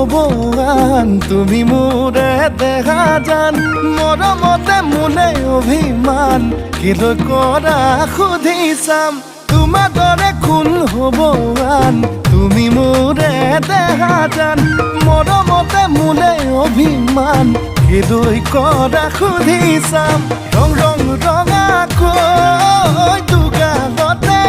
হ'ব আন তুমি মোৰে দেখা জান মৰমতে মোলে অভিমান কিলৈ কৰা সুধি চাম তোমাৰ দৰে কোন হ'ব আন তুমি মোৰে দেখা জান মৰমতে মোলে অভিমান কিলৈ কৰা সুধি চাম ৰং ৰং ৰঙাকৈ দুগালতে